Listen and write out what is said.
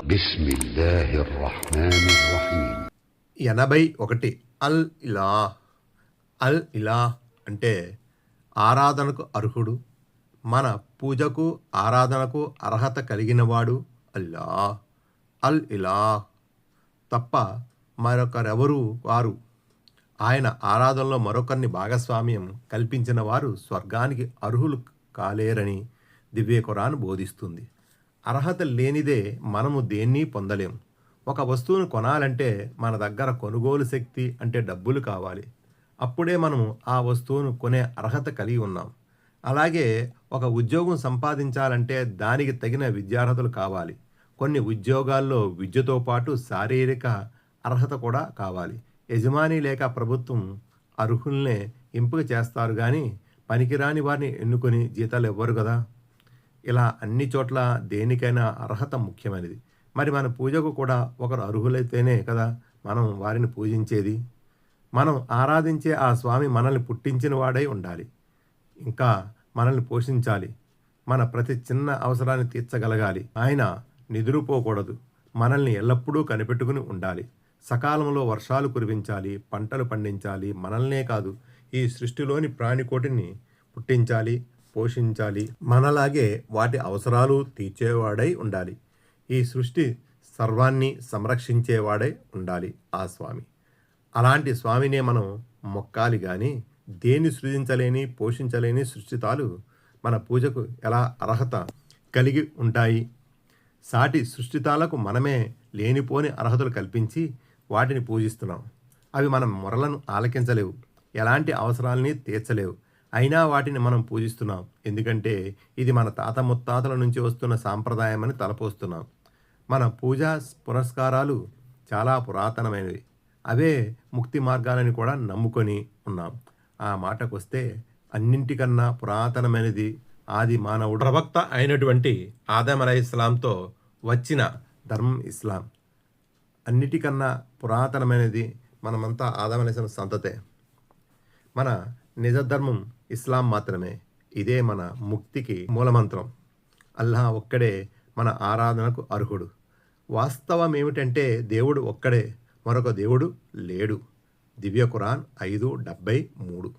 బిస్మిల్లాహిర్ రహ్మానిర్ రహీం. 81 అల్ ఇలాహ్. అల్ ఇలాహ్ అంటే ఆరాధనకు అర్హుడు, మన పూజకు ఆరాధనకు అర్హత కలిగినవాడు అల్లాహ్. అల్ ఇలాహ్ తప్ప మరొకరెవరూ వారు. ఆయన ఆరాధనలో మరొకరిని భాగస్వామ్యం కల్పించిన వారు స్వర్గానికి అర్హులు కాలేరని దివ్య ఖురాన్ బోధిస్తుంది. అర్హత లేనిదే మనము దేన్నీ పొందలేం. ఒక వస్తువును కొనాలంటే మన దగ్గర కొనుగోలు శక్తి అంటే డబ్బులు కావాలి. అప్పుడే మనము ఆ వస్తువును కొనే అర్హత కలిగి ఉన్నాం. అలాగే ఒక ఉద్యోగం సంపాదించాలంటే దానికి తగిన విద్యార్హతలు కావాలి. కొన్ని ఉద్యోగాల్లో విద్యతో పాటు శారీరక అర్హత కూడా కావాలి. యజమాని లేక ప్రభుత్వం అర్హుల్నే ఎంపిక చేస్తారు కానీ పనికిరాని వారిని ఎన్నుకొని జీతాలు ఇవ్వరు కదా. ఇలా అన్ని చోట్ల దేనికైనా అర్హత ముఖ్యమైనది. మరి మన పూజకు కూడా ఒకరు అర్హులైతేనే కదా మనం వారిని పూజించేది. మనం ఆరాధించే ఆ స్వామి మనల్ని పుట్టించిన వాడై ఉండాలి, ఇంకా మనల్ని పోషించాలి, మన ప్రతి చిన్న అవసరాన్ని తీర్చగలగాలి. ఆయన నిద్రపోకూడదు, మనల్ని ఎల్లప్పుడూ కనిపెట్టుకుని ఉండాలి. సకాలంలో వర్షాలు కురిపించాలి, పంటలు పండించాలి. మనల్నే కాదు, ఈ సృష్టిలోని ప్రాణికోటిని పుట్టించాలి, పోషించాలి. మనలాగే వాటి అవసరాలు తీర్చేవాడై ఉండాలి. ఈ సృష్టి సర్వాన్ని సంరక్షించేవాడై ఉండాలి ఆ స్వామి. అలాంటి స్వామినే మనం మొక్కాలి కానీ దేన్ని సృజించలేని పోషించలేని సృష్టితాలు మన పూజకు ఎలా అర్హత కలిగి ఉంటాయి? సాటి సృష్టితాలకు మనమే లేనిపోని అర్హతలు కల్పించి వాటిని పూజిస్తున్నాం. అవి మన మొరలను ఆలకించలేవు, ఎలాంటి అవసరాలని తీర్చలేవు. అయినా వాటిని మనం పూజిస్తున్నాం. ఎందుకంటే ఇది మన తాత ముత్తాతల నుంచి వస్తున్న సాంప్రదాయం అని తలపోస్తున్నాం. మన పూజా పురస్కారాలు చాలా పురాతనమైనవి. అవే ముక్తి మార్గాలని కూడా నమ్ముకొని ఉన్నాం. ఆ మాటకొస్తే అన్నింటికన్నా పురాతనమైనది ఆది మానవుడు ప్రవక్త అయినటువంటి ఆదం అలైహిస్సలాంతో వచ్చిన ధర్మం ఇస్లాం. అన్నిటికన్నా పురాతనమైనది మనమంతా ఆదం అలైహిస్సలాం సంతతే. మన నిజధర్మం ఇస్లాం మాత్రమే. ఇదే మన ముక్తికి మూలమంత్రం. అల్లాహ్ ఒక్కడే మన ఆరాధనకు అర్హుడు. వాస్తవం ఏమిటంటే దేవుడు ఒక్కడే, మరొక దేవుడు లేడు. దివ్య ఖురాన్ 5:73.